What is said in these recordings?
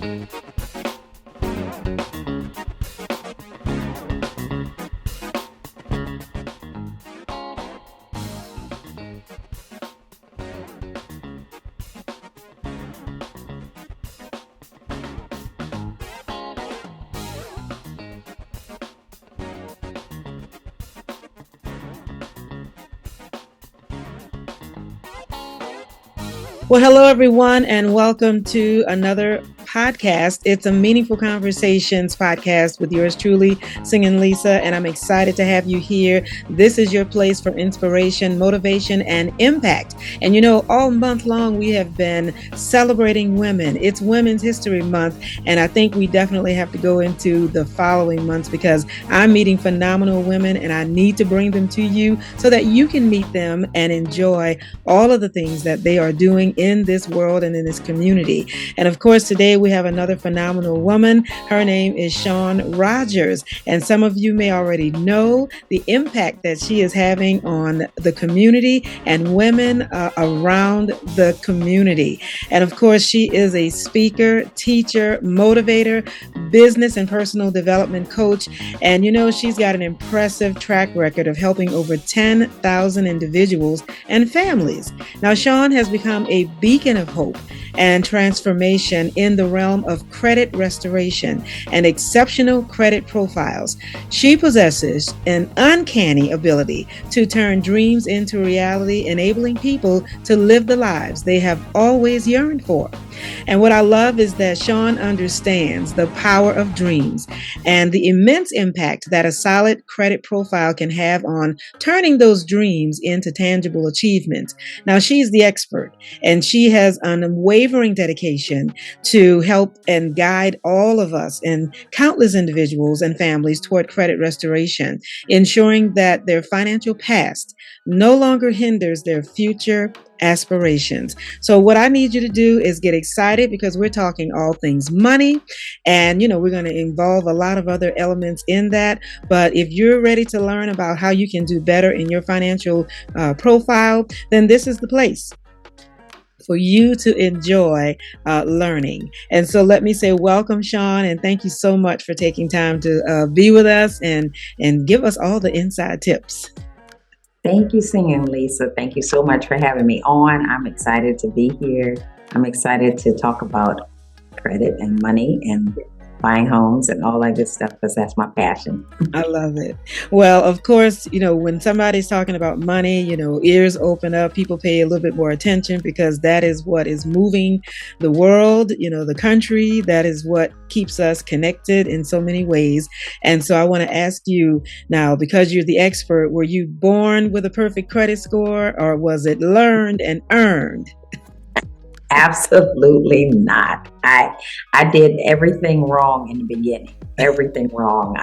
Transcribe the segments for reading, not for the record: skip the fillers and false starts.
Well, hello, everyone, and welcome to another podcast. It's a Meaningful Conversations podcast with yours truly, Singinlisa, and I'm excited to have you here. This is your place for inspiration, motivation, and impact. And you know, all month long, we have been celebrating women. It's Women's History Month, and I think we definitely have to go into the following months because I'm meeting phenomenal women, and I need to bring them to you so that you can meet them and enjoy all of the things that they are doing in this world and in this community. And of course, today we have another phenomenal woman. Her name is Shawn Rogers. And some of you may already know the impact that she is having on the community and women around the community. And of course, she is a speaker, teacher, motivator, business and personal development coach. And you know, she's got an impressive track record of helping over 10,000 individuals and families. Now, Shawn has become a beacon of hope and transformation in the realm of credit restoration and exceptional credit profiles. She possesses an uncanny ability to turn dreams into reality, enabling people to live the lives they have always yearned for. And what I love is that Shawn understands the power of dreams and the immense impact that a solid credit profile can have on turning those dreams into tangible achievements. Now, she's the expert, and she has an unwavering dedication to help and guide all of us and countless individuals and families toward credit restoration, ensuring that their financial past no longer hinders their future aspirations. So what I need you to do is get excited because we're talking all things money, and you know, we're going to involve a lot of other elements in that. But if you're ready to learn about how you can do better in your financial profile, then this is the place for you to enjoy learning. And so let me say welcome, Shawn, and thank you so much for taking time to be with us and give us all the inside tips. Thank you, Singinlisa. Thank you so much for having me on. I'm excited to be here. I'm excited to talk about credit and money and buying homes and all that good stuff because that's my passion. I love it. Well, of course, you know, when somebody's talking about money, you know, ears open up, people pay a little bit more attention because that is what is moving the world, you know, the country. That is what keeps us connected in so many ways. And so I want to ask you now, because you're the expert, were you born with a perfect credit score or was it learned and earned? Absolutely not. I did everything wrong in the beginning. Everything wrong.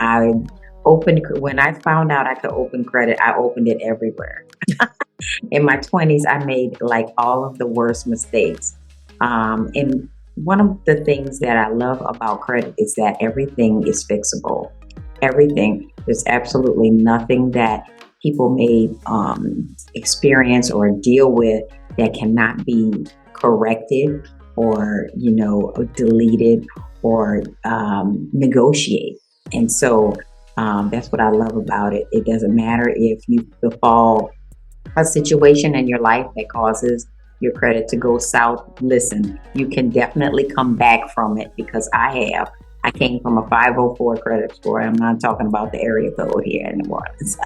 When I found out I could open credit, I opened it everywhere. In my 20s, I made like all of the worst mistakes. And one of the things that I love about credit is that everything is fixable. Everything. There's absolutely nothing that people may experience or deal with that cannot be corrected or, you know, deleted or negotiate. And so that's what I love about it. It doesn't matter if you befall a situation in your life that causes your credit to go south. Listen, you can definitely come back from it because I have. I came from a 504 credit score. I'm not talking about the area code here in New Orleans.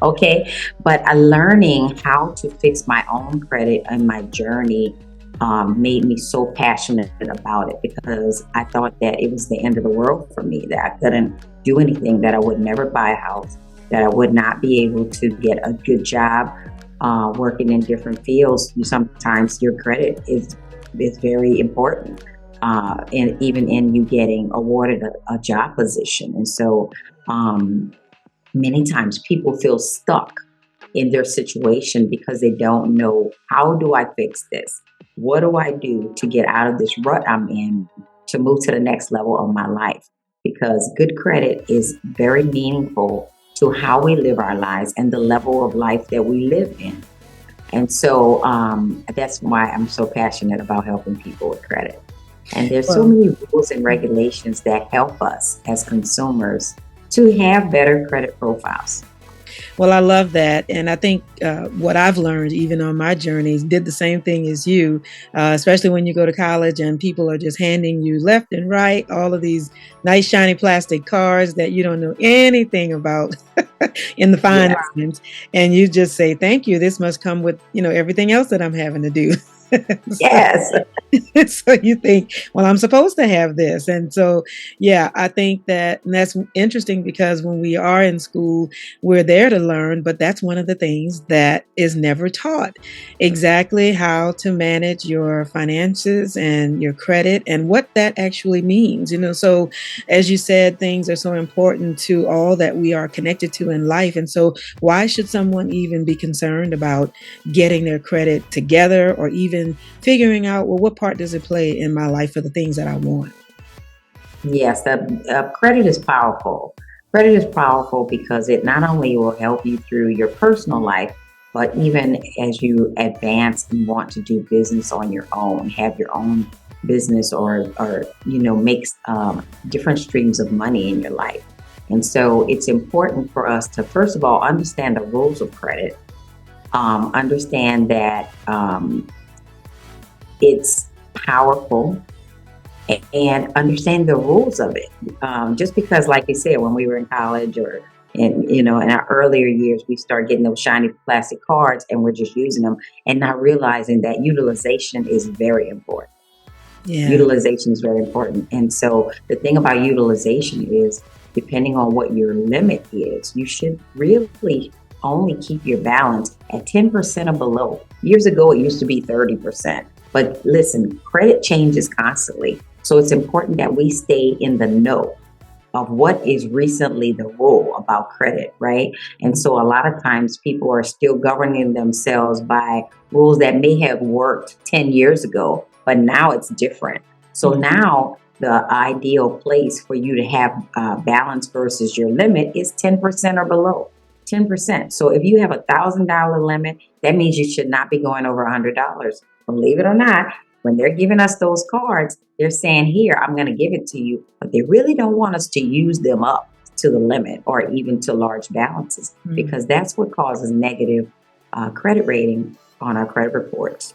Okay, but learning how to fix my own credit and my journey made me so passionate about it because I thought that it was the end of the world for me, that I couldn't do anything, that I would never buy a house, that I would not be able to get a good job working in different fields. Sometimes your credit is very important, and even in you getting awarded a job position. And so many times people feel stuck in their situation because they don't know, how do I fix this? What do I do to get out of this rut I'm in to move to the next level of my life? Because good credit is very meaningful to how we live our lives and the level of life that we live in. And so that's why I'm so passionate about helping people with credit. And there's so Well, many rules and regulations that help us as consumers to have better credit profiles. Well, I love that. And I think what I've learned, even on my journeys, did the same thing as you, especially when you go to college and people are just handing you left and right all of these nice, shiny plastic cards that you don't know anything about in the fine Yes, lines. And you just say, thank you. This must come with, everything else that I'm having to do. So, yes, so you think, well, I'm supposed to have this. And so, yeah, I think and that's interesting because when we are in school, we're there to learn, but that's one of the things that is never taught exactly how to manage your finances and your credit and what that actually means. So as you said, things are so important to all that we are connected to in life. And so, why should someone even be concerned about getting their credit together or even figuring out, well, what part does it play in my life for the things that I want? yes. Credit is powerful. Credit is powerful because it not only will help you through your personal life, but even as you advance and want to do business on your own, have your own business or makes different streams of money in your life. And so it's important for us to, first of all, understand the rules of credit, understand that it's powerful, and understand the rules of it. Just because, like you said, when we were in college or in our earlier years, we start getting those shiny plastic cards and we're just using them and not realizing that utilization is very important. Yeah. Utilization is very important. And so the thing about utilization is, depending on what your limit is, you should really only keep your balance at 10% or below. Years ago, it used to be 30%. But listen, credit changes constantly. So it's important that we stay in the know of what is recently the rule about credit, right? And so a lot of times people are still governing themselves by rules that may have worked 10 years ago, but now it's different. So now the ideal place for you to have balance versus your limit is 10% or below. 10%. So if you have $1,000 limit, that means you should not be going over $100. Believe it or not, when they're giving us those cards, they're saying, here, I'm going to give it to you, but they really don't want us to use them up to the limit or even to large balances because that's what causes negative credit rating on our credit reports.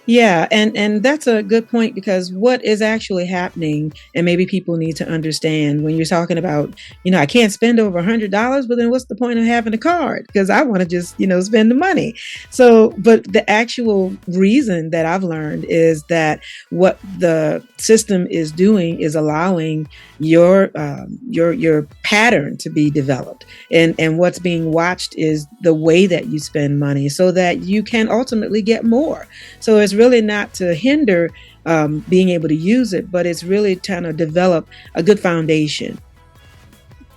Yeah, and that's a good point because what is actually happening, and maybe people need to understand when you're talking about, I can't spend over $100, but then what's the point of having a card? Because I want to just, spend the money. So, but the actual reason that I've learned is that what the system is doing is allowing your pattern to be developed, and what's being watched is the way that you spend money, so that you can ultimately get more. So it's really not to hinder being able to use it, but it's really trying to develop a good foundation.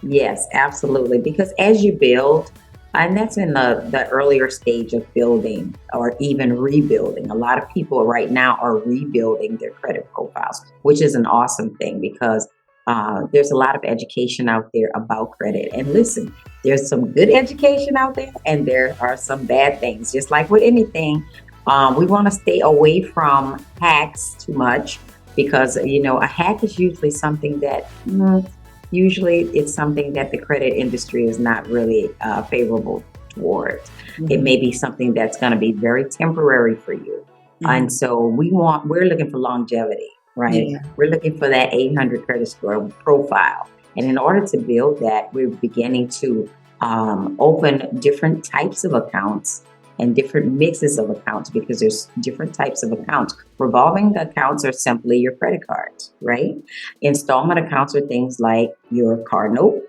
Yes, absolutely. Because as you build, and that's in the earlier stage of building or even rebuilding. A lot of people right now are rebuilding their credit profiles, which is an awesome thing because there's a lot of education out there about credit. And listen, there's some good education out there and there are some bad things. Just like with anything, we want to stay away from hacks too much because, a hack is usually something that usually it's something that the credit industry is not really favorable towards. It may be something that's going to be very temporary for you. And so we're looking for longevity, right? Yeah. We're looking for that 800 credit score profile. And in order to build that, we're beginning to open different types of accounts and different mixes of accounts because there's different types of accounts. Revolving accounts are simply your credit cards, right? Installment accounts are things like your car note,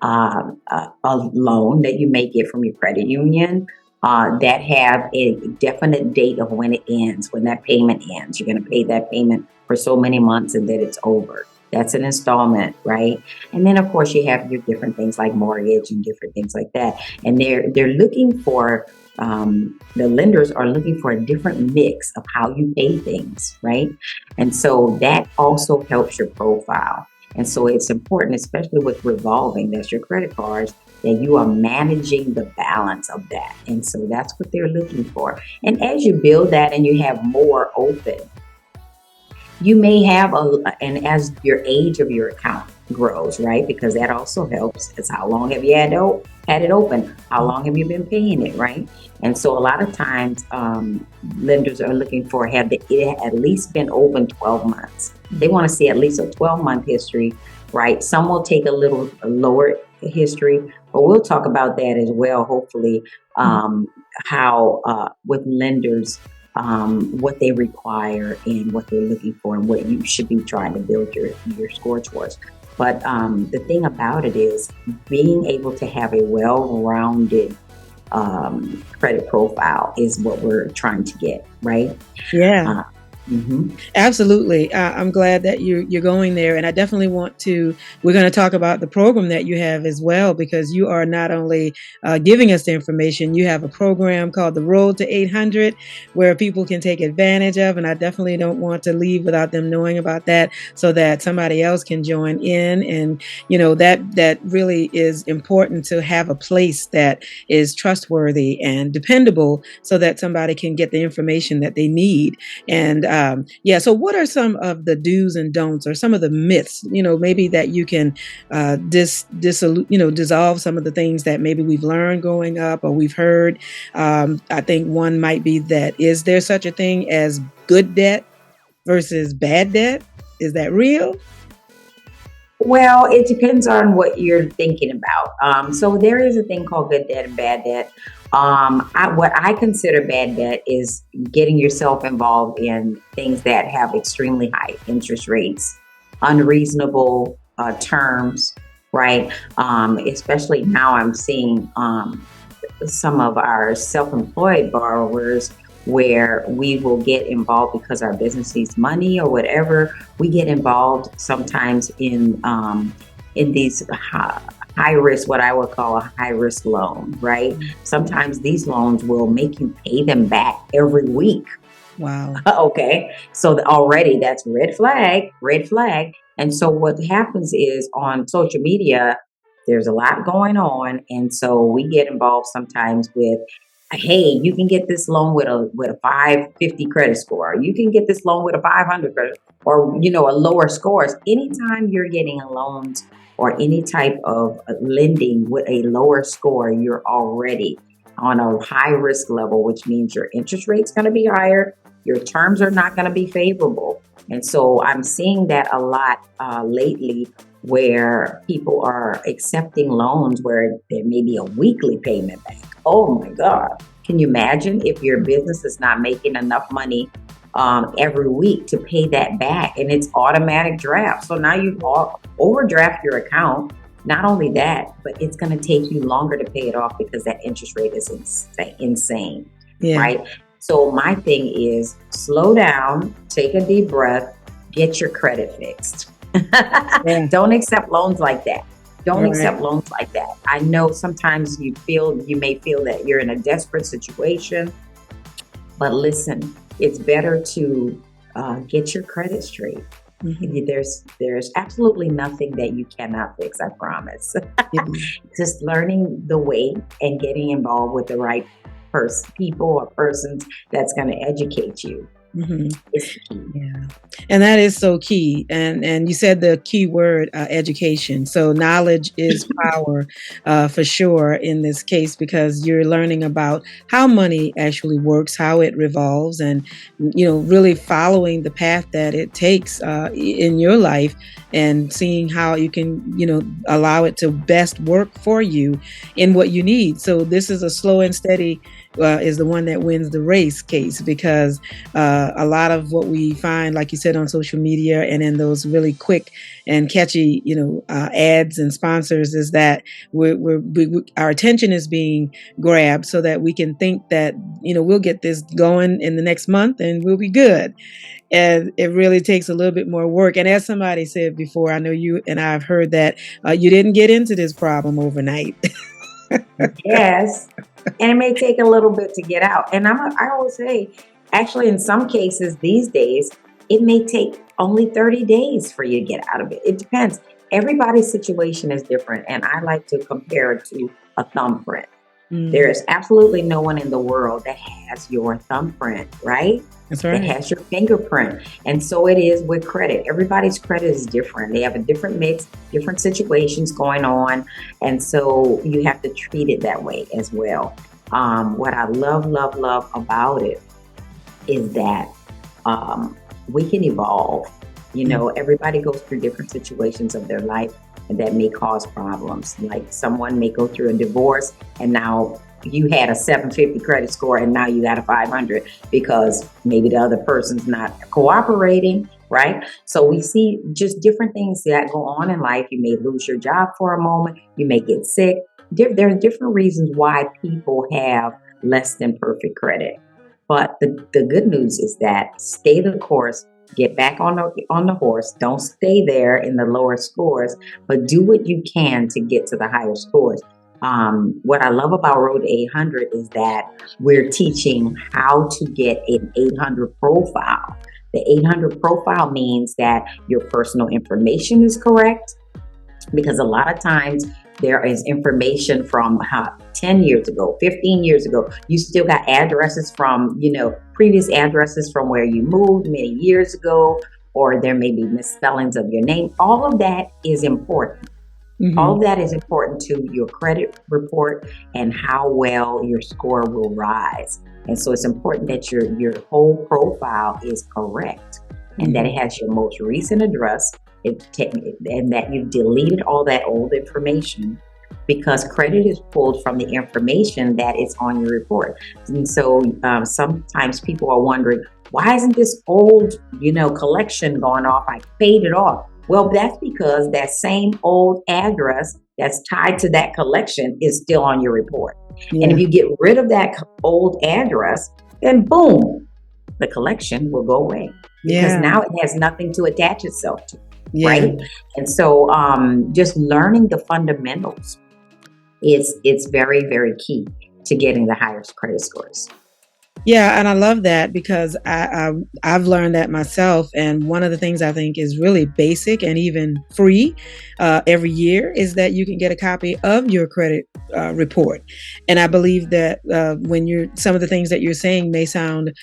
a loan that you may get from your credit union that have a definite date of when it ends, when that payment ends. You're going to pay that payment for so many months and then it's over. That's an installment, right? And then, of course, you have your different things like mortgage and different things like that. And they're looking for the lenders are looking for a different mix of how you pay things, right? And so that also helps your profile. And so it's important, especially with revolving, that's your credit cards, that you are managing the balance of that. And so that's what they're looking for. And as you build that and you have more open, You may have and as your age of your account grows, right? Because that also helps. It's how long have you had it open? How long have you been paying it, right? And so a lot of times, lenders are looking for have it at least been open 12 months. They want to see at least a 12-month history, right? Some will take a little lower history, but we'll talk about that as well, hopefully, how with lenders, what they require and what they're looking for and what you should be trying to build your score towards. But the thing about it is being able to have a well-rounded credit profile is what we're trying to get, right? Yeah. Mhm. Absolutely. I'm glad that you're going there, and I definitely want to. We're going to talk about the program that you have as well, because you are not only giving us the information. You have a program called the Road to 800, where people can take advantage of, and I definitely don't want to leave without them knowing about that, so that somebody else can join in. And that really is important, to have a place that is trustworthy and dependable, so that somebody can get the information that they need. And yeah, so what are some of the do's and don'ts, or some of the myths, maybe that you can dissolve some of the things that maybe we've learned growing up or we've heard? I think one might be that, is there such a thing as good debt versus bad debt? Is that real? Well, it depends on what you're thinking about. So there is a thing called good debt and bad debt. What I consider bad debt is getting yourself involved in things that have extremely high interest rates, unreasonable terms, right? Especially now, I'm seeing some of our self-employed borrowers where we will get involved because our business needs money or whatever. We get involved sometimes in these high risk, what I would call a high risk loan, right? Sometimes these loans will make you pay them back every week. Wow. Okay, so already that's red flag, red flag. And so what happens is on social media, there's a lot going on, and so we get involved sometimes with, hey, you can get this loan with a 550 credit score. You can get this loan with a 500 credit, or a lower scores. Anytime you're getting loans or any type of lending with a lower score, you're already on a high risk level, which means your interest rate's going to be higher, your terms are not going to be favorable. And so I'm seeing that a lot lately, where people are accepting loans where there may be a weekly payment back. Oh my God. Can you imagine if your business is not making enough money every week to pay that back, and it's automatic draft? So now you overdraft your account. Not only that, but it's going to take you longer to pay it off because that interest rate is insane, Yeah. right? So my thing is slow down, take a deep breath, get your credit fixed. Yeah. Don't accept loans like that. Don't Right. accept loans like that. I know sometimes you may feel that you're in a desperate situation, but listen, it's better to get your credit straight. Mhm. There's absolutely nothing that you cannot fix, I promise. Yeah. Just learning the way and getting involved with the right people or persons that's going to educate you Mhm. is the key. Yeah, and that is so key. And you said the key word, education. So knowledge is power, for sure in this case, because you're learning about how money actually works, how it revolves, and really following the path that it takes in your life, and seeing how you can allow it to best work for you in what you need. So this is a slow and steady. Is the one that wins the race case, because a lot of what we find, like you said, on social media and in those really quick and catchy, ads and sponsors, is that our attention is being grabbed, so that we can think that we'll get this going in the next month and we'll be good. And it really takes a little bit more work. And as somebody said before, I know you and I have heard that you didn't get into this problem overnight. Yes, and it may take a little bit to get out. And I always say, actually, in some cases these days, it may take only 30 days for you to get out of it. It depends. Everybody's situation is different, and I like to compare it to a thumbprint. There Mm, is absolutely no one in the world that has your thumbprint, right? that's That right. has your fingerprint. And so it is with credit. Everybody's credit is different. They have a different mix, different situations going on. And so you have to treat it that way as well. What I love about it is that um, we can evolve. You Mm, know, everybody goes through different situations of their life and that may cause problems. Like someone may go through a divorce and now you had a 750 credit score and now you got a 500 because maybe the other person's not cooperating, right? So we see just different things that go on in life. You may lose your job for a moment, you may get sick. There are different reasons why people have less than perfect credit. But the good news is that stay the course, get back on the horse. Don't stay there in the lower scores, but do what you can to get to the higher scores. What I love about Road to 800 is that we're teaching how to get an 800 profile. The 800 profile means that your personal information is correct, because a lot of times there is information from 10 years ago, 15 years ago. You still got addresses from, previous addresses from where you moved many years ago, or there may be misspellings of your name. All of that is important. All hmm of that is important to your credit report and how well your score will rise. And so it's important that your whole profile is correct and that hmm it has your most recent address, and that you've deleted all that old information, because credit is pulled from the information that is on your report. And so sometimes people are wondering, why isn't this old, collection going off? I paid it off. Well, that's because that same old address that's tied to that collection is still on your report. And if Yeah. you get rid of that old address, then boom, the collection will go away because Yeah. now it has nothing to attach itself to, Yeah. right? And so just learning the fundamentals is very, very key to getting the highest credit scores. Yeah, and I love that because I've learned that myself. And one of the things I think is really basic and even free every year is that you can get a copy of your credit report. And I believe that when you're some of the things that you're saying may sound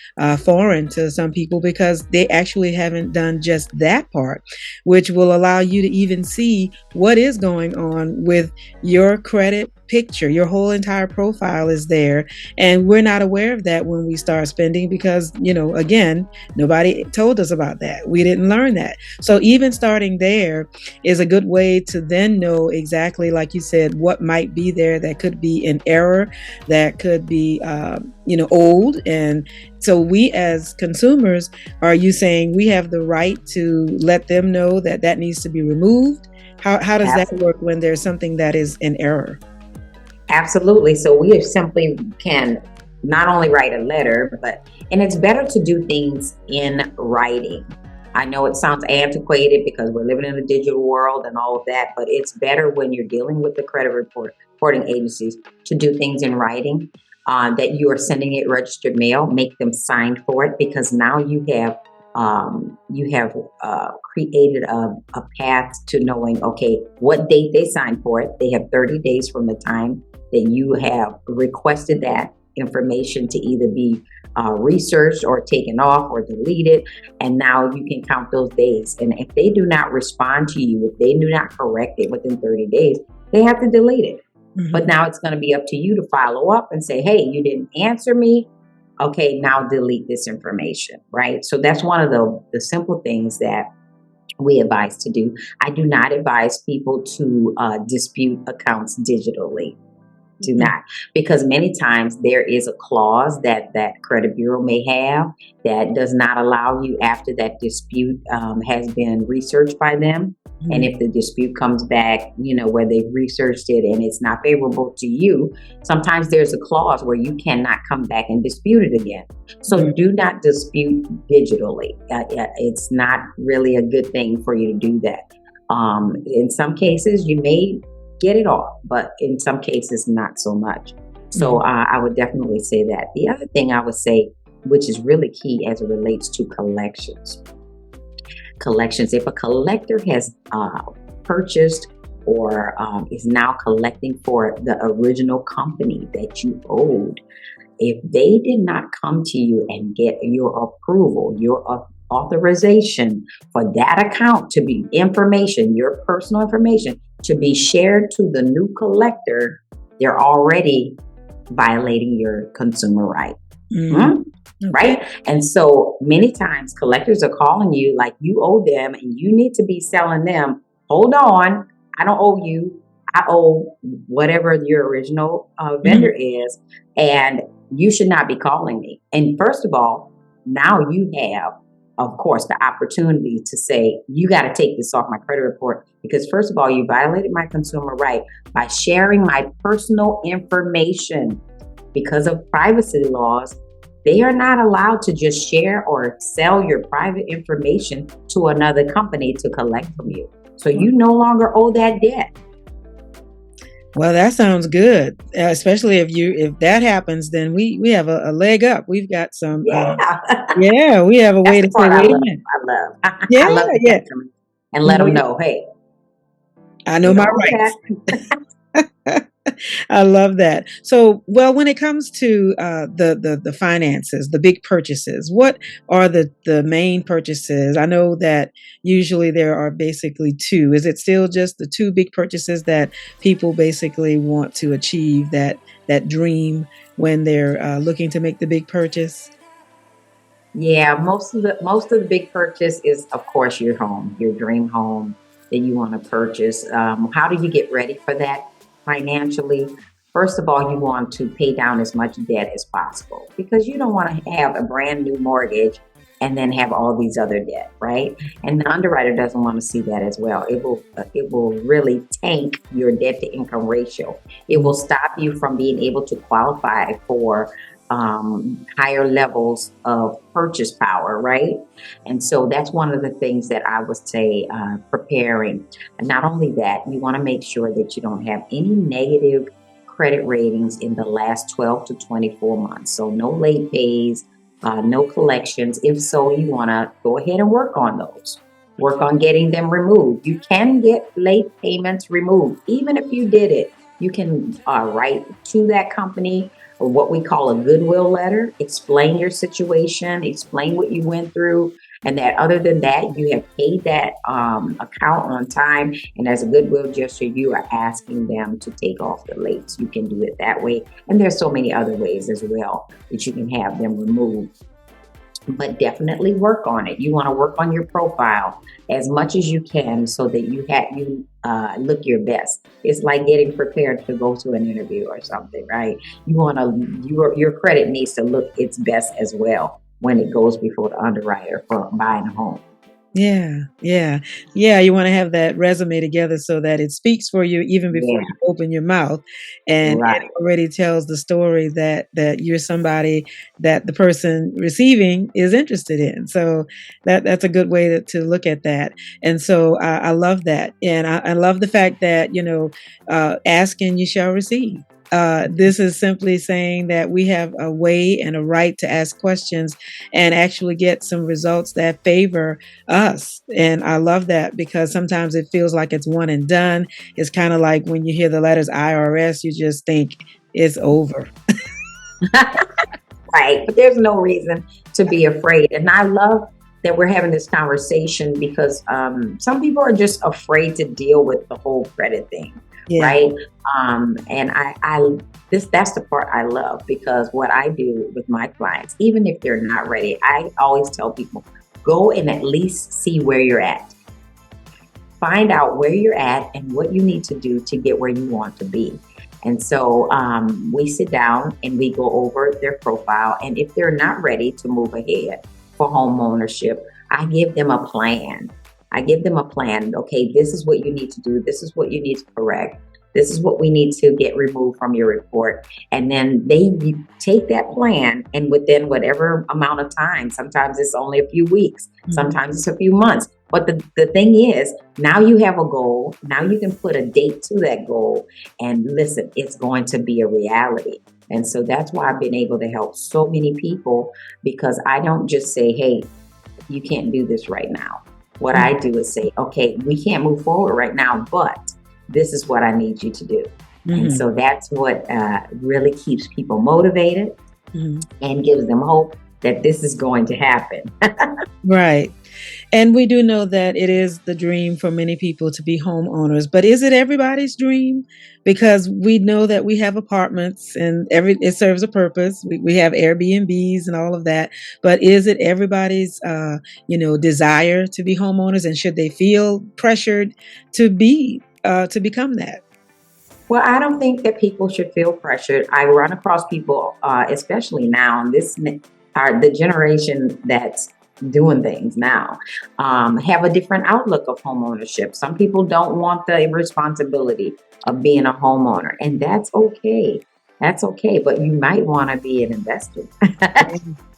foreign to some people because they actually haven't done just that part, which will allow you to even see what is going on with your credit picture. Your whole entire profile is there, and we're not aware of that when we start spending because, again, nobody told us about that. We didn't learn that. So even starting there is a good way to then know exactly, like you said, what might be there that could be an error, that could be, old. And so we as consumers, are you saying we have the right to let them know that that needs to be removed? How does that Absolutely. work when there's something that is an error? Absolutely. So we simply can not only write a letter, and it's better to do things in writing. I know it sounds antiquated because we're living in a digital world and all of that, but it's better when you're dealing with the reporting agencies to do things in writing. That you are sending it registered mail, make them sign for it, because now you have created a path to knowing, okay, what date they signed for it. They have 30 days from the time that you have requested that information to either be researched or taken off or deleted. And now you can count those days. And if they do not respond to you, if they do not correct it within 30 days, they have to delete it. But Mm-hmm. now it's going to be up to you to follow up and say, hey, you didn't answer me. Okay, now delete this information, right? So that's one of the simple things that we advise to do. I do not advise people to dispute accounts digitally. Do not, because many times there is a clause that credit bureau may have that does not allow you, after that dispute has been researched by them. And Mm-hmm. if the dispute comes back, where they've researched it and it's not favorable to you, sometimes there's a clause where you cannot come back and dispute it again. So do not dispute digitally. It's not really a good thing for you to do that. In some cases, you may get it off, but in some cases, not so much. So Mm-hmm. I would definitely say that. The other thing I would say, which is really key as it relates to collections, if a collector has purchased or is now collecting for the original company that you owed, if they did not come to you and get your approval, your authorization for that account to be information, your personal information, to be shared to the new collector, they're already violating your consumer right. Mm. Okay. Right? And so many times collectors are calling you like you owe them and you need to be selling them, hold on, I don't owe you. I owe whatever your original vendor is, and you should not be calling me. And first of all, now you have, of course, the opportunity to say, you got to take this off my credit report because, first of all, you violated my consumer right by sharing my personal information. Because of privacy laws, they are not allowed to just share or sell your private information to another company to collect from you. So you no longer owe that debt. Well, that sounds good, especially if that happens, then we have a leg up. We've got some, Yeah. We have a way to say, wait a minute. I love. Yeah, I love to yeah. catch them and let them know, hey, I know my rights. I love that. So, well, when it comes to the finances, the big purchases, what are the main purchases? I know that usually there are basically two. Is it still just the two big purchases that people basically want to achieve that dream when they're looking to make the big purchase? Yeah, most of the big purchase is, of course, your home, your dream home that you want to purchase. How do you get ready for that financially? First of all, you want to pay down as much debt as possible because you don't want to have a brand new mortgage and then have all these other debt, right? And the underwriter doesn't want to see that as well. It will really tank your debt to income ratio. It will stop you from being able to qualify for higher levels of purchase power, right? And so that's one of the things that I would say preparing. And not only that, you want to make sure that you don't have any negative credit ratings in the last 12 to 24 months. So no late pays, no collections. If so, you want to go ahead and work on those. Work on getting them removed. You can get late payments removed. Even if you did it, you can write to that company what we call a goodwill letter, explain your situation, explain what you went through, and that other than that, you have paid that account on time. And as a goodwill gesture, you are asking them to take off the lates. You can do it that way. And there's so many other ways as well that you can have them removed. But definitely work on it. You want to work on your profile as much as you can so that you look your best. It's like getting prepared to go to an interview or something, right? You want to your credit needs to look its best as well when it goes before the underwriter for buying a home. Yeah. You want to have that resume together so that it speaks for you even before you open your mouth, and it already tells the story that you're somebody that the person receiving is interested in. So that's a good way to look at that. And so I love that, and I love the fact that ask and you shall receive. This is simply saying that we have a way and a right to ask questions and actually get some results that favor us. And I love that because sometimes it feels like it's one and done. It's kind of like when you hear the letters IRS, you just think it's over. Right. But there's no reason to be afraid. And I love that we're having this conversation because some people are just afraid to deal with the whole credit thing. Yeah. Right. And that's the part I love, because what I do with my clients, even if they're not ready, I always tell people, go and at least see where you're at. Find out where you're at and what you need to do to get where you want to be. And so we sit down and we go over their profile. And if they're not ready to move ahead for home ownership, I give them a plan. Okay, this is what you need to do. This is what you need to correct. This is what we need to get removed from your report. And then they take that plan, and within whatever amount of time, sometimes it's only a few weeks, sometimes it's a few months. But the thing is, now you have a goal. Now you can put a date to that goal. And listen, it's going to be a reality. And so that's why I've been able to help so many people, because I don't just say, hey, you can't do this right now. What I do is say, okay, we can't move forward right now, but this is what I need you to do. And Mm-hmm. so that's what really keeps people motivated Mm-hmm. and gives them hope that this is going to happen. Right. And we do know that it is the dream for many people to be homeowners, but is it everybody's dream? Because we know that we have apartments and it serves a purpose. We have Airbnbs and all of that, but is it everybody's, desire to be homeowners, and should they feel pressured to become that? Well, I don't think that people should feel pressured. I run across people, especially now, and this are the generation that's doing things now, have a different outlook of home ownership. Some people don't want the responsibility of being a homeowner, and that's okay. That's okay, but you might want to be an investor.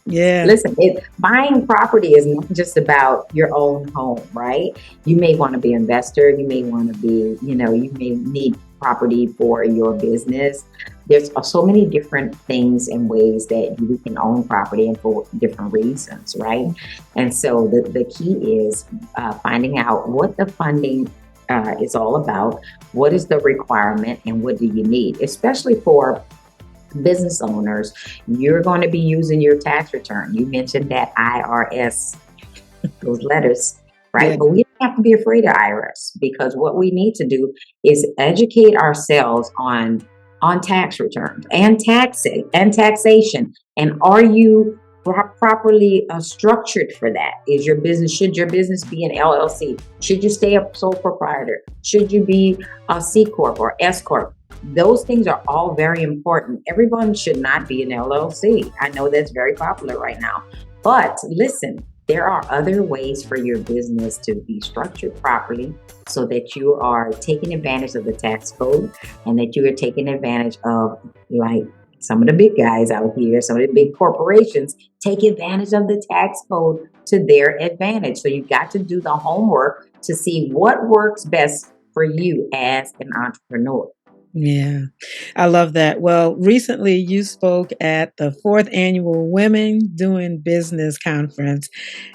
Yeah. Listen, buying property is not just about your own home, right? You may want to be an investor. You may want to be, you may need property for your business. There's so many different things and ways that we can own property and for different reasons, right? And so the key is finding out what the funding is all about, what is the requirement, and what do you need, especially for business owners. You're going to be using your tax return. You mentioned that IRS, those letters, right? Yeah. But we don't have to be afraid of IRS, because what we need to do is educate ourselves on tax returns and taxation. And are you properly structured for that? Should your business be an LLC? Should you stay a sole proprietor? Should you be a C Corp or S Corp? Those things are all very important. Everyone should not be an LLC. I know that's very popular right now. But listen, there are other ways for your business to be structured properly so that you are taking advantage of the tax code, and that you are taking advantage of, like, some of the big guys out here, some of the big corporations take advantage of the tax code to their advantage. So you've got to do the homework to see what works best for you as an entrepreneur. Yeah, I love that. Well, recently you spoke at the fourth annual Women Doing Business Conference.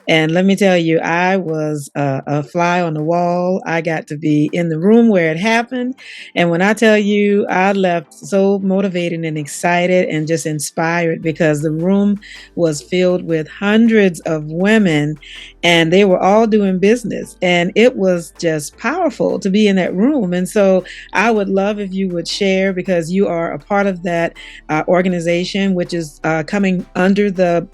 And let me tell you, I was a fly on the wall. I got to be in the room where it happened. And when I tell you, I left so motivated and excited and just inspired, because the room was filled with hundreds of women and they were all doing business. And it was just powerful to be in that room. And so I would love if you would share, because you are a part of that organization, which is coming under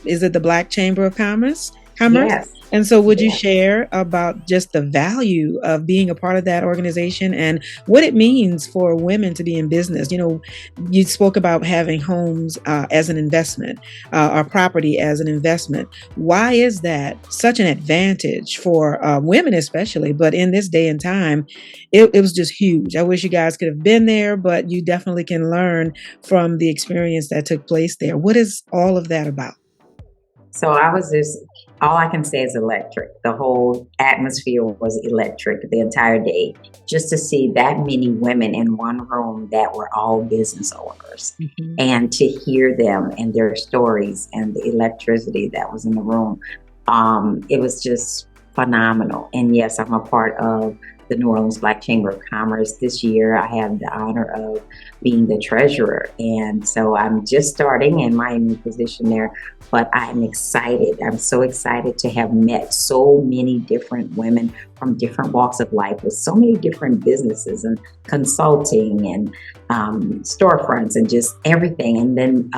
is it the Black Chamber of Commerce? Yes. And so would you Yes. share about just the value of being a part of that organization and what it means for women to be in business? You spoke about having homes as an investment, or property as an investment. Why is that such an advantage for women especially? But in this day and time, it was just huge. I wish you guys could have been there, but you definitely can learn from the experience that took place there. What is all of that about? So all I can say is electric. The whole atmosphere was electric the entire day. Just to see that many women in one room that were all business owners, Mm-hmm. and to hear them and their stories and the electricity that was in the room, it was just phenomenal. And yes, I'm a part of the New Orleans Black Chamber of Commerce. This year, I have the honor of being the treasurer. And so I'm just starting in my new position there, but I'm excited. I'm so excited to have met so many different women from different walks of life with so many different businesses and consulting and storefronts and just everything. And then,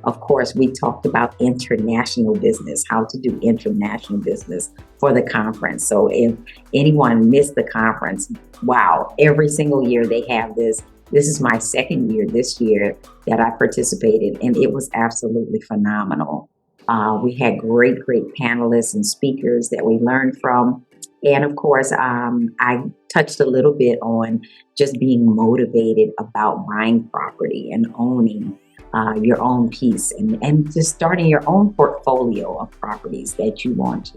of course, we talked about international business, how to do international business for the conference. So if anyone missed the conference, wow, every single year they have this. This is my second year this year that I participated, and it was absolutely phenomenal. We had great panelists and speakers that we learned from. And of course, I touched a little bit on just being motivated about buying property and owning your own piece, and just starting your own portfolio of properties that you want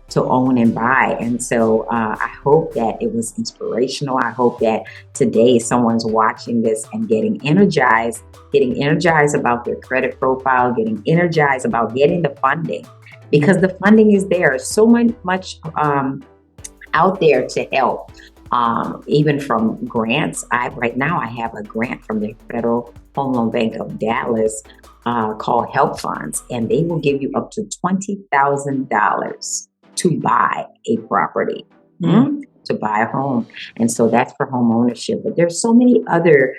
to own and buy. And so I hope that it was inspirational. I hope that today someone's watching this and getting energized about their credit profile, getting energized about getting the funding, because the funding is there. So much out there to help. Even from grants. Right now I have a grant from the Federal Home Loan Bank of Dallas called Help Funds, and they will give you up to $20,000 to buy a property, to buy a home. And so that's for home ownership. But there's so many other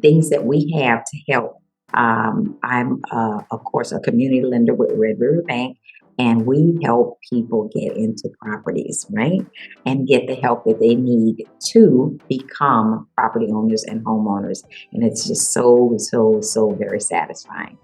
things that we have to help. I'm, of course, a community lender with Red River Bank, and we help people get into properties, right? And get the help that they need to become property owners and homeowners. And it's just so, so, so very satisfying.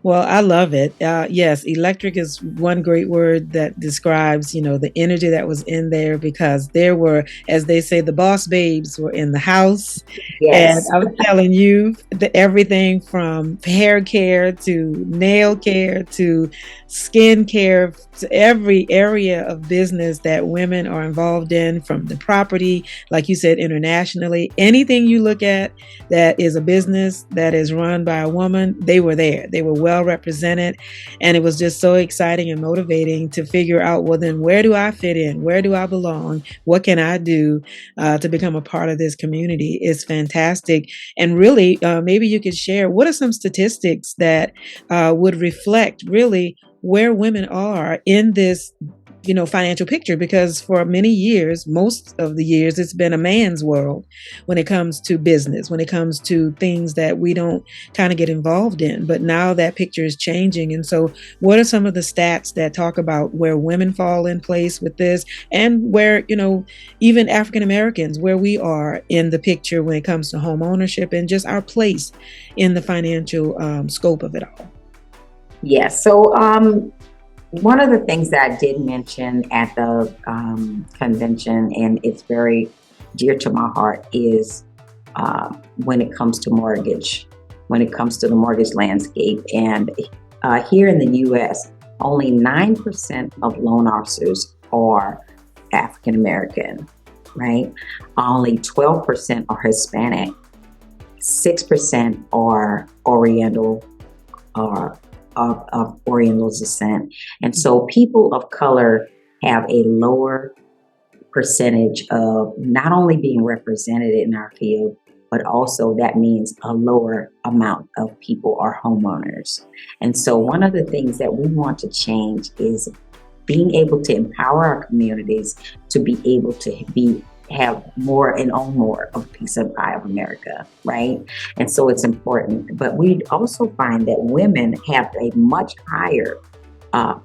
Well, I love it. Yes, electric is one great word that describes, the energy that was in there because there were, as they say, the boss babes were in the house. And Yes, I'm telling you, everything from hair care to nail care to skin care to every area of business that women are involved in, from the property, like you said, internationally, anything you look at that is a business that is run by a woman, they were there. They were well represented. And it was just so exciting and motivating to figure out, well, then where do I fit in? Where do I belong? What can I do to become a part of this community? It's fantastic. And really, maybe you could share what are some statistics that would reflect really where women are in this financial picture, because for many years, most of the years, it's been a man's world when it comes to business, when it comes to things that we don't kind of get involved in. But now that picture is changing. And so what are some of the stats that talk about where women fall in place with this, and where, even African Americans, where we are in the picture when it comes to home ownership and just our place in the financial scope of it all? yes. So one of the things that I did mention at the convention, and it's very dear to my heart, is when it comes to mortgage, when it comes to the mortgage landscape. And here in the U.S., only 9% of loan officers are African American, right? Only 12% are Hispanic, 6% are Oriental, of Oriental descent. And so people of color have a lower percentage of not only being represented in our field, but also that means a lower amount of people are homeowners. And so one of the things that we want to change is being able to empower our communities to be able to have more and own more of a piece of pie of America, right? And so it's important. But we also find that women have a much higher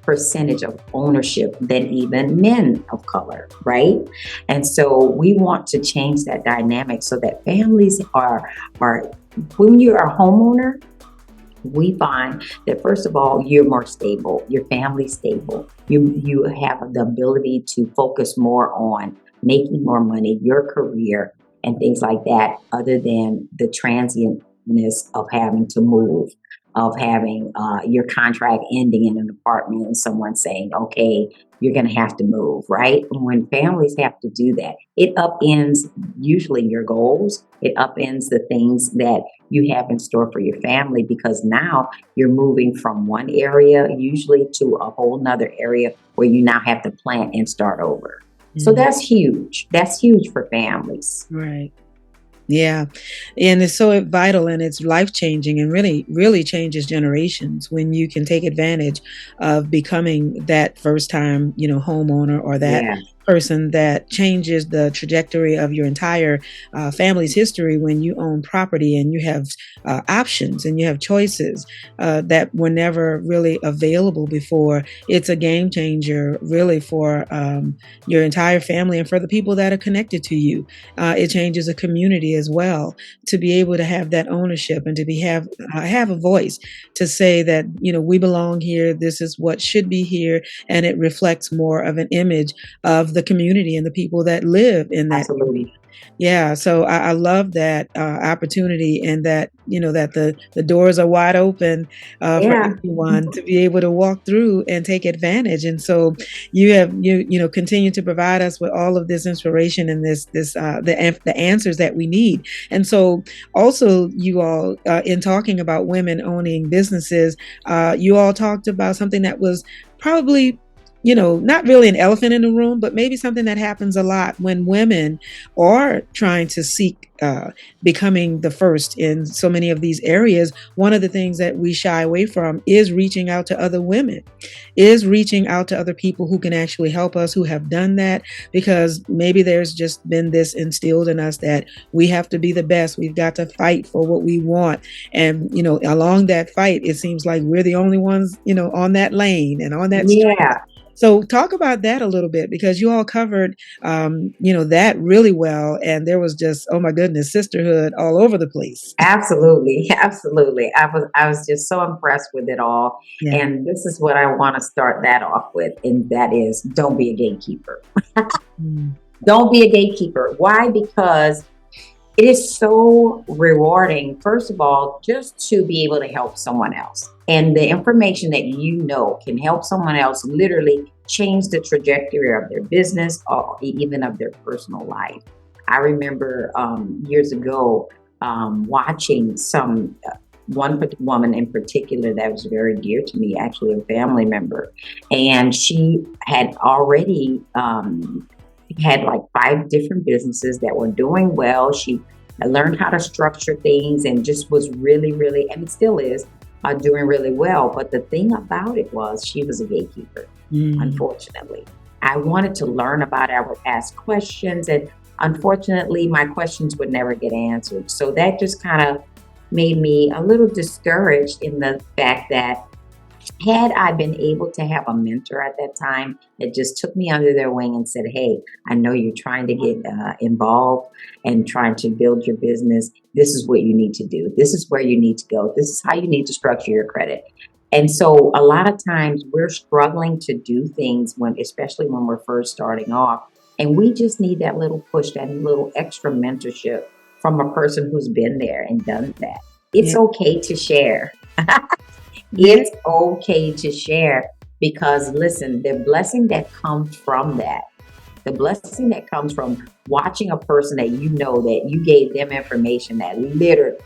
percentage of ownership than even men of color, right? And so we want to change that dynamic so that families are when you're a homeowner, we find that first of all, you're more stable, your family's stable. You have the ability to focus more on making more money, your career, and things like that, other than the transientness of having to move, of having your contract ending in an apartment and someone saying, okay, you're going to have to move, right? When families have to do that, it upends usually your goals. It upends the things that you have in store for your family, because now you're moving from one area usually to a whole nother area where you now have to plan and start over. So that's huge. That's huge for families. Right. Yeah. And it's so vital and it's life changing and really, really changes generations when you can take advantage of becoming that first time, homeowner, or that Yeah, person that changes the trajectory of your entire family's history when you own property and you have options and you have choices that were never really available before. It's a game changer really for your entire family and for the people that are connected to you. It changes a community as well, to be able to have that ownership and to have a voice to say that we belong here. This is what should be here, and it reflects more of an image of the community and the people that live in that community. absolutely. Yeah, so I love that opportunity, and that that the doors are wide open for Yeah, anyone to be able to walk through and take advantage. And so you have continue to provide us with all of this inspiration and the answers that we need. And so also you all in talking about women owning businesses, you all talked about something that was probably not really an elephant in the room, but maybe something that happens a lot when women are trying to seek becoming the first in so many of these areas. One of the things that we shy away from is reaching out to other women, is reaching out to other people who can actually help us, who have done that, because maybe there's just been this instilled in us that we have to be the best. We've got to fight for what we want. And, along that fight, it seems like we're the only ones, on that lane and on that street. Yeah, So talk about that a little bit, because you all covered, that really well. And there was just, oh my goodness, sisterhood all over the place. absolutely. Absolutely. I was just so impressed with it all. Yeah. And this is what I want to start that off with. And that is, don't be a gatekeeper. Mm. Don't be a gatekeeper. Why? Because it is so rewarding, first of all, just to be able to help someone else. And the information that can help someone else literally change the trajectory of their business or even of their personal life. I remember years ago watching one woman in particular that was very dear to me, actually a family member, and she had already had like 5 different businesses that were doing well. She learned how to structure things and just was really, really, and it still is, doing really well. But the thing about it was she was a gatekeeper, unfortunately. I wanted to learn about it. I would ask questions, and unfortunately, my questions would never get answered. So that just kind of made me a little discouraged in the fact that had I been able to have a mentor at that time that just took me under their wing and said, hey, I know you're trying to get involved and trying to build your business. This is what you need to do. This is where you need to go. This is how you need to structure your credit. And so a lot of times we're struggling to do things especially when we're first starting off. And we just need that little push, that little extra mentorship from a person who's been there and done that. It's okay to share. It's okay to share, because listen, the blessing that comes from that, the blessing that comes from watching a person that that you gave them information that literally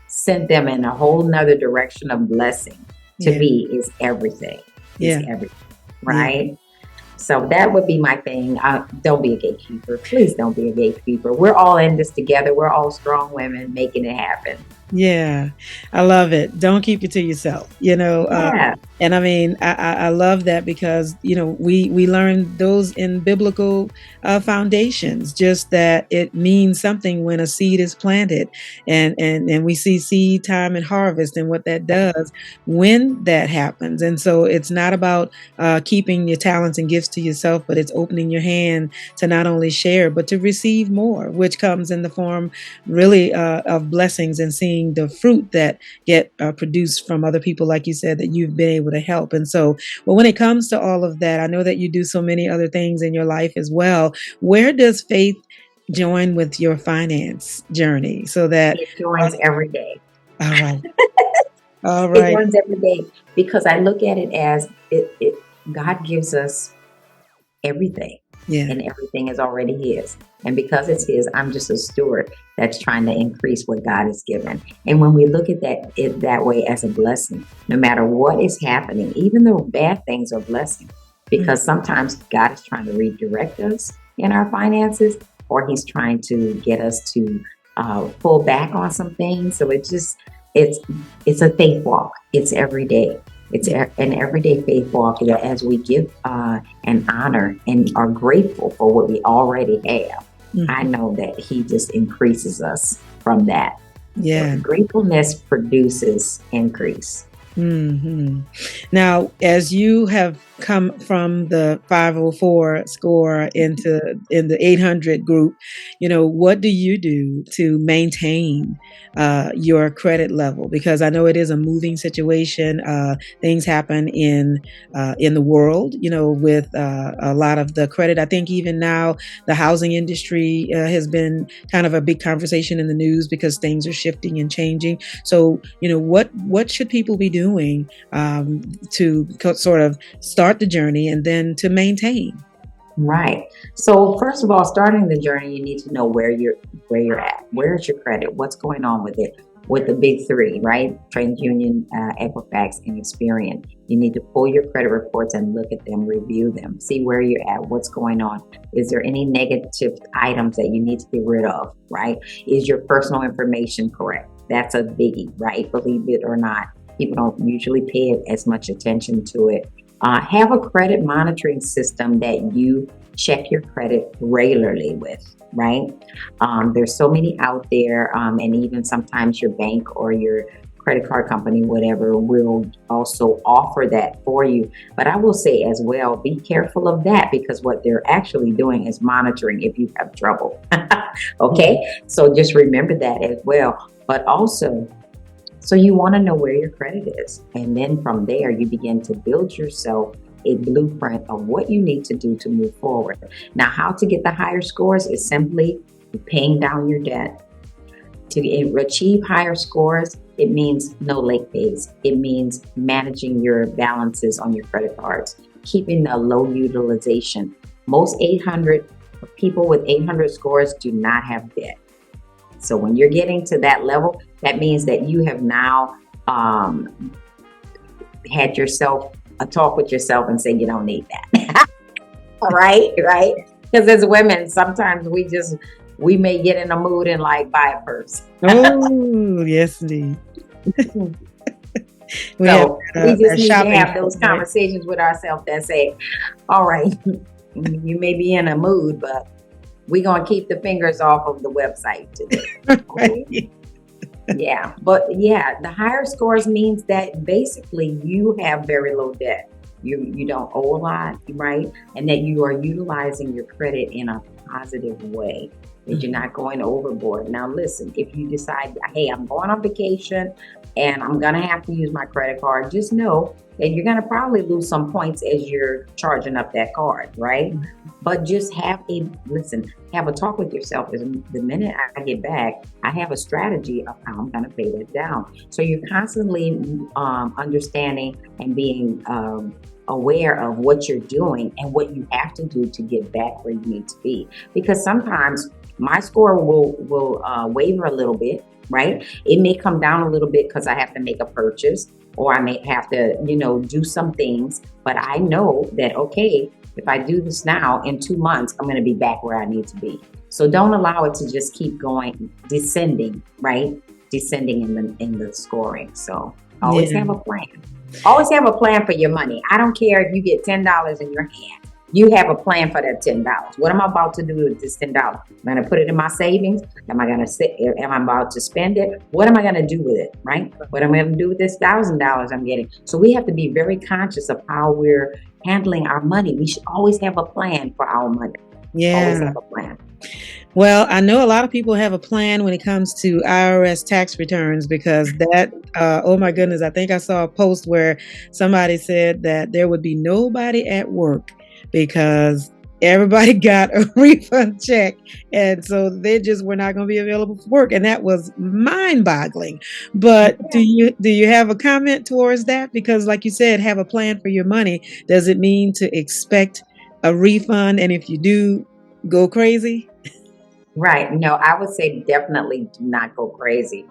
sent them in a whole nother direction of blessing to be is everything. It's everything, right? Yeah. So that would be my thing. Don't be a gatekeeper. Please don't be a gatekeeper. We're all in this together. We're all strong women making it happen. Yeah, I love it. Don't keep it to yourself, and I mean, I love that, because, we learn those in biblical foundations, just that it means something when a seed is planted, and we see seed time and harvest and what that does when that happens. And so it's not about keeping your talents and gifts to yourself, but it's opening your hand to not only share, but to receive more, which comes in the form really of blessings and seeing the fruit that get produced from other people, like you said, that you've been able to help. And so, well, when it comes to all of that, I know that you do so many other things in your life as well. Where does faith join with your finance journey, so that it joins every day? All right. All right. It joins every day, because I look at it as God gives us everything. Yeah. And everything is already His. And because it's His, I'm just a steward that's trying to increase what God has given. And when we look at it that way as a blessing, no matter what is happening, even the bad things are blessing, because sometimes God is trying to redirect us in our finances, or He's trying to get us to pull back on some things. So it's a faith walk. It's every day. It's an everyday faith walk that as we give and honor and are grateful for what we already have, I know that He just increases us from that. Yeah. So gratefulness produces increase. Mm-hmm. Now, as you have come from the 504 score in the 800 group, what do you do to maintain your credit level? Because I know it is a moving situation. Things happen in the world, with a lot of the credit. I think even now the housing industry has been kind of a big conversation in the news, because things are shifting and changing. So, what should people be doing to sort of start the journey and then to maintain? Right. So first of all, starting the journey, you need to know where you're at. Where is your credit? What's going on with it? with the big three, right? TransUnion, Equifax, and Experian. You need to pull your credit reports and look at them, review them, see where you're at, what's going on. Is there any negative items that you need to get rid of, right? Is your personal information correct? That's a biggie, right? Believe it or not, people don't usually pay as much attention to it. Have a credit monitoring system that you check your credit regularly with, right? There's so many out there, and even sometimes your bank or your credit card company, whatever, will also offer that for you. But I will say as well, be careful of that, because what they're actually doing is monitoring if you have trouble. Okay, so just remember that as well. But also, so you want to know where your credit is. And then from there, you begin to build yourself a blueprint of what you need to do to move forward. Now, how to get the higher scores is simply paying down your debt. To achieve higher scores, it means no late fees. It means managing your balances on your credit cards, keeping a low utilization. Most 800 people with 800 scores do not have debt. So when you're getting to that level, that means that you have now had yourself a talk with yourself and say you don't need that. All right, right? Because as women, sometimes we may get in a mood and like buy a purse. Oh, yes, indeed. We just need to have those conversations with ourselves that say, all right, you may be in a mood, but we're going to keep the fingers off of the website today. Okay? Yeah. But yeah, the higher scores means that basically you have very low debt. You don't owe a lot, right? And that you are utilizing your credit in a positive way, that you're not going overboard. Now, listen, if you decide, hey, I'm going on vacation and I'm going to have to use my credit card, just know that you're going to probably lose some points as you're charging up that card, right? But just have a talk with yourself. The minute I get back, I have a strategy of how I'm going to pay that down. So you're constantly understanding and being aware of what you're doing and what you have to do to get back where you need to be. Because sometimes my score will waver a little bit, right? It may come down a little bit because I have to make a purchase, or I may have to, do some things. But I know that, okay, if I do this now, in 2 months, I'm going to be back where I need to be. So don't allow it to just keep going, descending, right? Descending in the scoring. So always have a plan. Always have a plan for your money. I don't care if you get $10 in your hand. You have a plan for that $10. What am I about to do with this $10? I'm going to put it in my savings. Am I about to spend it? What am I going to do with it? Right? What am I going to do with this $1,000 I'm getting? So we have to be very conscious of how we're handling our money. We should always have a plan for our money. Yeah. Always have a plan. Well, I know a lot of people have a plan when it comes to IRS tax returns, because oh my goodness, I think I saw a post where somebody said that there would be nobody at work because everybody got a refund check. And so they just were not going to be available for work. And that was mind-boggling. But do you have a comment towards that? Because like you said, have a plan for your money. Does it mean to expect a refund? And if you do, go crazy? Right. No, I would say definitely do not go crazy.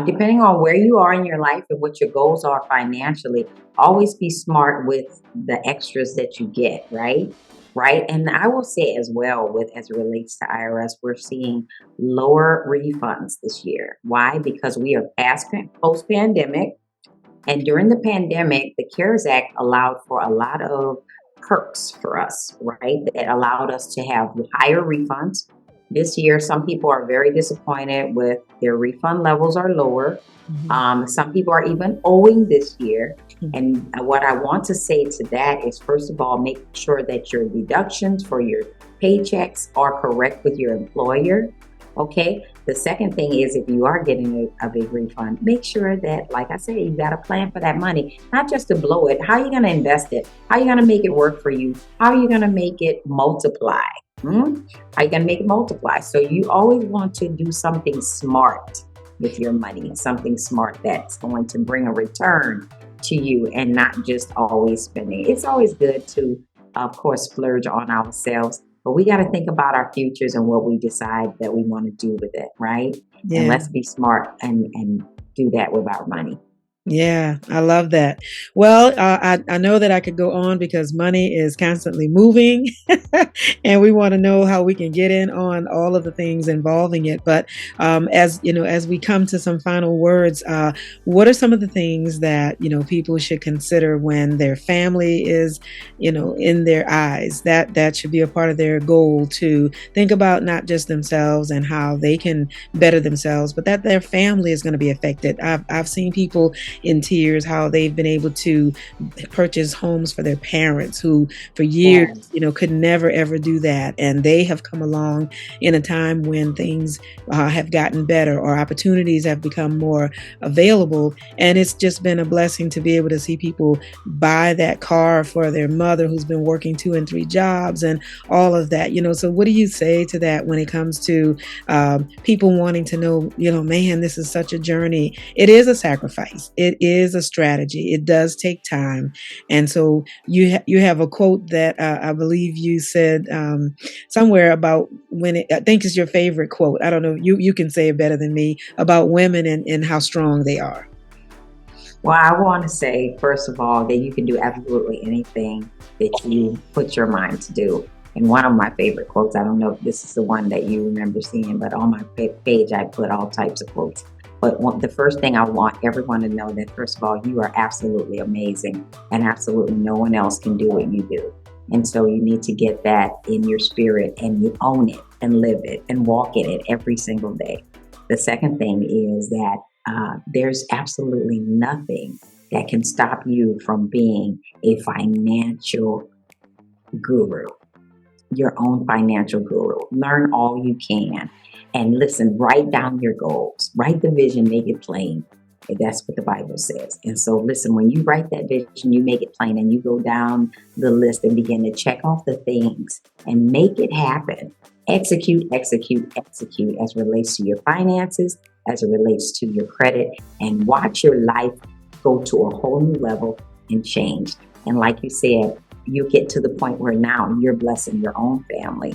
Depending on where you are in your life and what your goals are financially, always be smart with the extras that you get, right? Right. And I will say as well, as it relates to IRS, we're seeing lower refunds this year. Why? Because we are post-pandemic. And during the pandemic, the CARES Act allowed for a lot of perks for us, right? That allowed us to have higher refunds. This year, some people are very disappointed with their refund levels are lower. Mm-hmm. Some people are even owing this year. Mm-hmm. And what I want to say to that is, first of all, make sure that your deductions for your paychecks are correct with your employer. Okay. The second thing is, if you are getting a big refund, make sure that, like I said, you got a plan for that money, not just to blow it. How are you going to invest it? How are you going to make it work for you? How are you going to make it multiply? How are you going to make it multiply? So you always want to do something smart with your money, something smart that's going to bring a return to you and not just always spending. It's always good to, of course, splurge on ourselves, but we got to think about our futures and what we decide that we want to do with it, right? Yeah. And let's be smart and Mm-hmm. do that with our money. Yeah, I love that. Well, I know that I could go on because money is constantly moving and we want to know how we can get in on all of the things involving it. But as you know, as we come to some final words, what are some of the things that, people should consider when their family is, in their eyes? That should be a part of their goal to think about not just themselves and how they can better themselves, but that their family is going to be affected. I've seen people in tears how they've been able to purchase homes for their parents who for years Yes. could never ever do that, and they have come along in a time when things have gotten better or opportunities have become more available, and it's just been a blessing to be able to see people buy that car for their mother who's been working 2 and 3 jobs and all of that. So what do you say to that when it comes to people wanting to know, man, this is such a journey. It is a sacrifice. It is a strategy. It does take time. And so you have a quote that I believe you said somewhere about I think is your favorite quote. I don't know. You can say it better than me about women and how strong they are. Well, I want to say, first of all, that you can do absolutely anything that you put your mind to do. And one of my favorite quotes, I don't know if this is the one that you remember seeing, but on my page, I put all types of quotes. But the first thing I want everyone to know that, first of all, you are absolutely amazing and absolutely no one else can do what you do. And so you need to get that in your spirit and you own it and live it and walk in it every single day. The second thing is that there's absolutely nothing that can stop you from being a financial guru, your own financial guru. Learn all you can. And listen, write down your goals, write the vision, make it plain. That's what the Bible says. And so, listen, when you write that vision, you make it plain and you go down the list and begin to check off the things and make it happen. Execute, execute, execute as it relates to your finances, as it relates to your credit, and watch your life go to a whole new level and change. And like you said, you get to the point where now you're blessing your own family.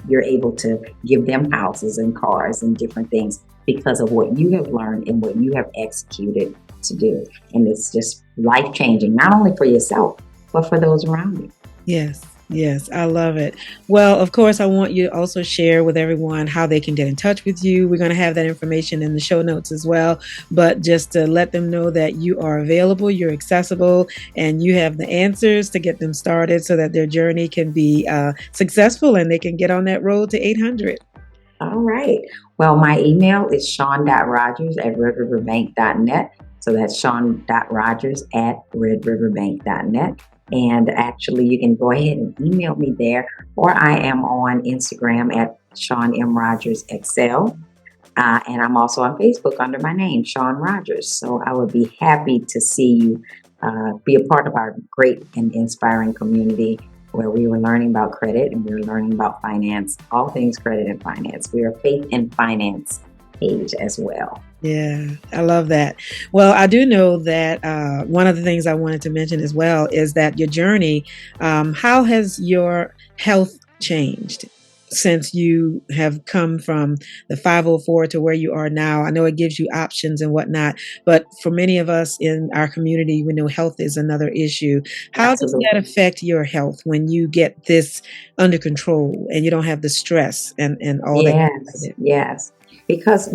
You're able to give them houses and cars and different things because of what you have learned and what you have executed to do. And it's just life changing, not only for yourself, but for those around you. Yes. Yes, I love it. Well, of course, I want you to also share with everyone how they can get in touch with you. We're going to have that information in the show notes as well. But just to let them know that you are available, you're accessible, and you have the answers to get them started so that their journey can be successful and they can get on that road to 800. All right. Well, my email is shawn.rogers@redriverbank.net. So that's shawn.rogers@redriverbank.net. And actually, you can go ahead and email me there, or I am on Instagram at Shawn M. Rogers Excel. And I'm also on Facebook under my name, Shawn Rogers. So I would be happy to see you be a part of our great and inspiring community where we were learning about credit and we were learning about finance, all things credit and finance. We are faith and finance page as well. Yeah, I love that. Well, I do know that one of the things I wanted to mention as well is that your journey, how has your health changed since you have come from the 504 to where you are now? I know it gives you options and whatnot, but for many of us in our community, we know health is another issue. How does that Absolutely. affect your health when you get this under control and you don't have the stress and all that? Yes, yes. Because,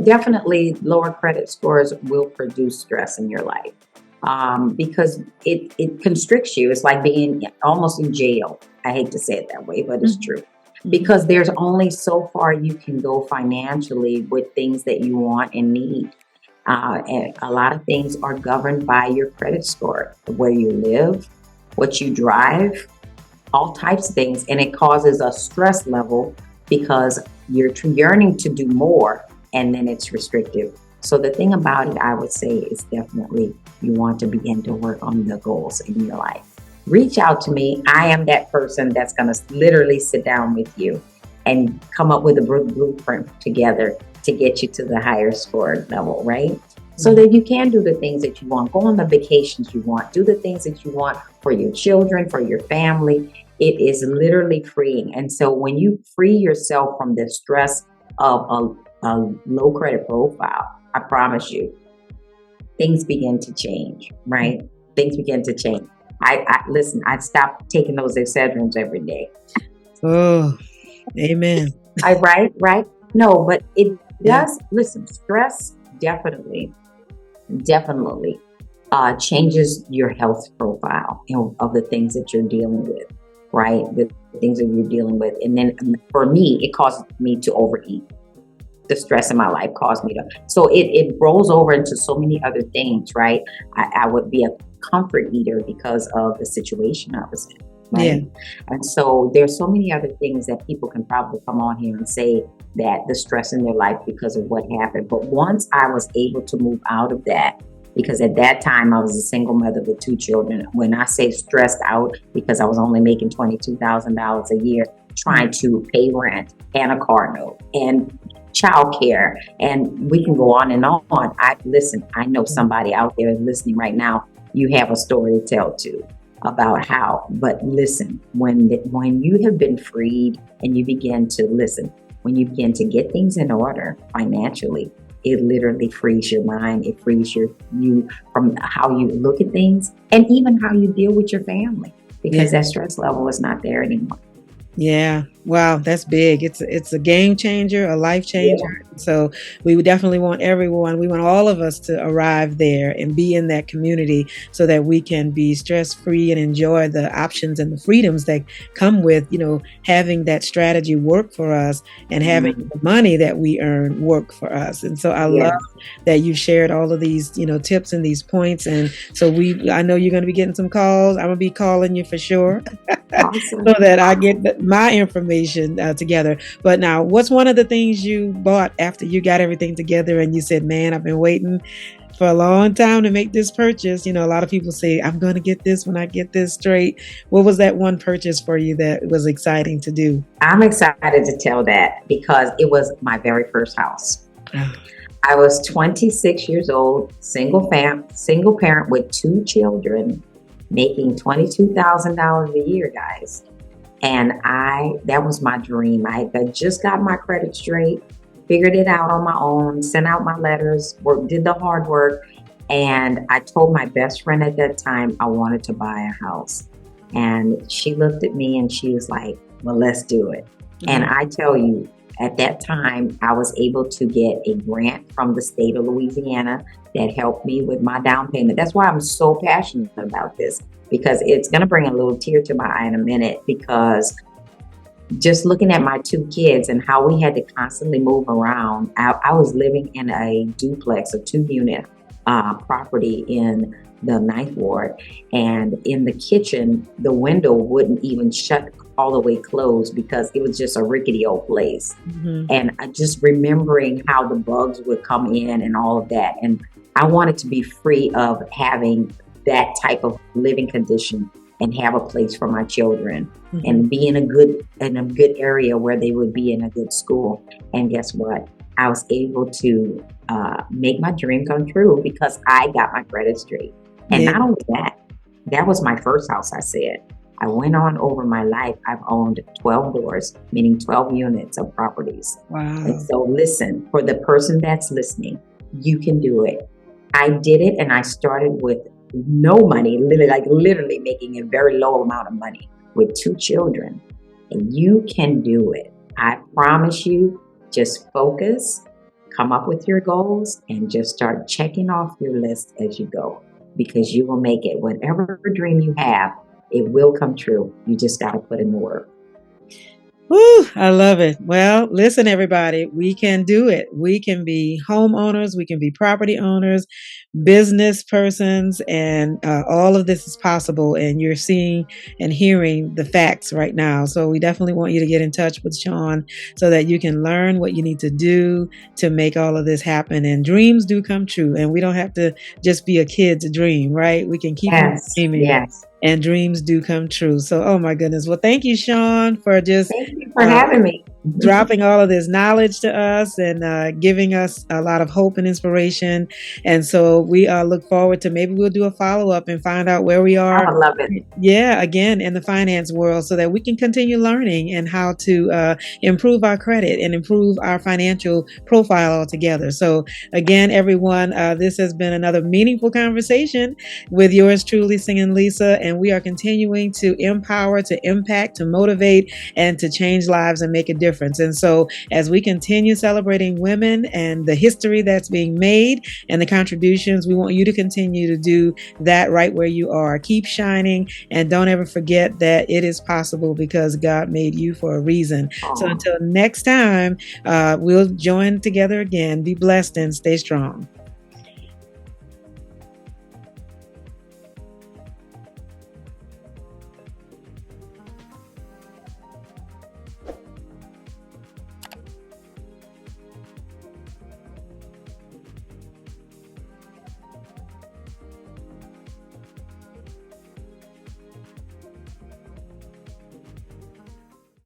definitely lower credit scores will produce stress in your life because it constricts you. It's like being almost in jail. I hate to say it that way, but it's true. Because there's only so far you can go financially with things that you want and need. And a lot of things are governed by your credit score, where you live, what you drive, all types of things. And it causes a stress level because you're yearning to do more and then it's restrictive. So the thing about it, I would say, is definitely you want to begin to work on the goals in your life. Reach out to me. I am that person that's going to literally sit down with you and come up with a blueprint together to get you to the higher score level, right? So that you can do the things that you want, go on the vacations you want, do the things that you want for your children, for your family. It is literally freeing. And so when you free yourself from the stress of a low credit profile, I promise you, things begin to change, right? Things begin to change. Listen, I stopped taking those Excedrins every day. Oh, amen. Right? No, but it Yeah. does, listen, stress definitely changes your health profile, of the things that you're dealing with, right? The things that you're dealing with. And then for me, it caused me to overeat. The stress in my life caused me to. So it rolls over into so many other things, right? I would be a comfort eater because of the situation I was in, right? Yeah. And so there's so many other things that people can probably come on here and say that the stress in their life because of what happened. But once I was able to move out of that, because at that time I was a single mother with 2 children. When I say stressed out, because I was only making $22,000 a year, trying to pay rent and a car note and childcare, and we can go on and on. I know somebody out there listening right now. You have a story to tell too about how. But listen, when you have been freed and you begin to listen, when you begin to get things in order financially, it literally frees your mind. It frees you from how you look at things and even how you deal with your family, because that stress level is not there anymore. Yeah. Wow. That's big. It's a game changer, a life changer. Yeah. So we would definitely want we want all of us to arrive there and be in that community so that we can be stress free and enjoy the options and the freedoms that come with, having that strategy work for us and having the money that we earn work for us. And so I love that you shared all of these, tips and these points. And so I know you're going to be getting some calls. I'm going to be calling you for sure. Awesome. So that I get my information together. But now, what's one of the things you bought after you got everything together and you said, man, I've been waiting for a long time to make this purchase? A lot of people say, I'm going to get this when I get this straight. What was that one purchase for you that was exciting to do? I'm excited to tell that because it was my very first house. I was 26 years old, single parent with 2 children, making $22,000 a year, guys. And that was my dream. I just got my credit straight, figured it out on my own, sent out my letters, did the hard work. And I told my best friend at that time I wanted to buy a house. And she looked at me and she was like, well, let's do it. Mm-hmm. And I tell you, at that time, I was able to get a grant from the state of Louisiana that helped me with my down payment. That's why I'm so passionate about this, because it's going to bring a little tear to my eye in a minute, because just looking at my 2 kids and how we had to constantly move around. I was living in a duplex, a 2-unit property in the 9th Ward. And in the kitchen, the window wouldn't even shut all the way closed because it was just a rickety old place. Mm-hmm. And I just remembering how the bugs would come in and all of that. And I wanted to be free of having that type of living condition and have a place for my children, mm-hmm. and be in a good area where they would be in a good school. And guess what? I was able to make my dream come true because I got my credit straight. And not only that was my first house. I said, I went on over my life. I've owned 12 doors, meaning 12 units of properties. Wow. And so listen, for the person that's listening, you can do it. I did it, and I started with no money, literally making a very low amount of money with 2 children. And you can do it. I promise you, just focus, come up with your goals, and just start checking off your list as you go, because you will make it. Whatever dream you have, it will come true. You just got to put in the work. Woo, I love it. Well, listen, everybody, we can do it. We can be homeowners. We can be property owners, business persons, and all of this is possible. And you're seeing and hearing the facts right now. So we definitely want you to get in touch with Shawn so that you can learn what you need to do to make all of this happen. And dreams do come true. And we don't have to just be a kid's dream, right? We can keep dreaming. Yes. And dreams do come true. So, oh my goodness. Well, thank you, Shawn, for just thank you for having me. dropping all of this knowledge to us and giving us a lot of hope and inspiration. And so we look forward to maybe we'll do a follow-up and find out where we I are. would love it. Yeah, again, in the finance world, so that we can continue learning and how to improve our credit and improve our financial profile altogether. So again, everyone, this has been another meaningful conversation with yours truly, Singinlisa, and we are continuing to empower, to impact, to motivate, and to change lives and make a difference. And so as we continue celebrating women and the history that's being made and the contributions, we want you to continue to do that right where you are. Keep shining, and don't ever forget that it is possible because God made you for a reason. So until next time, we'll join together again. Be blessed and stay strong.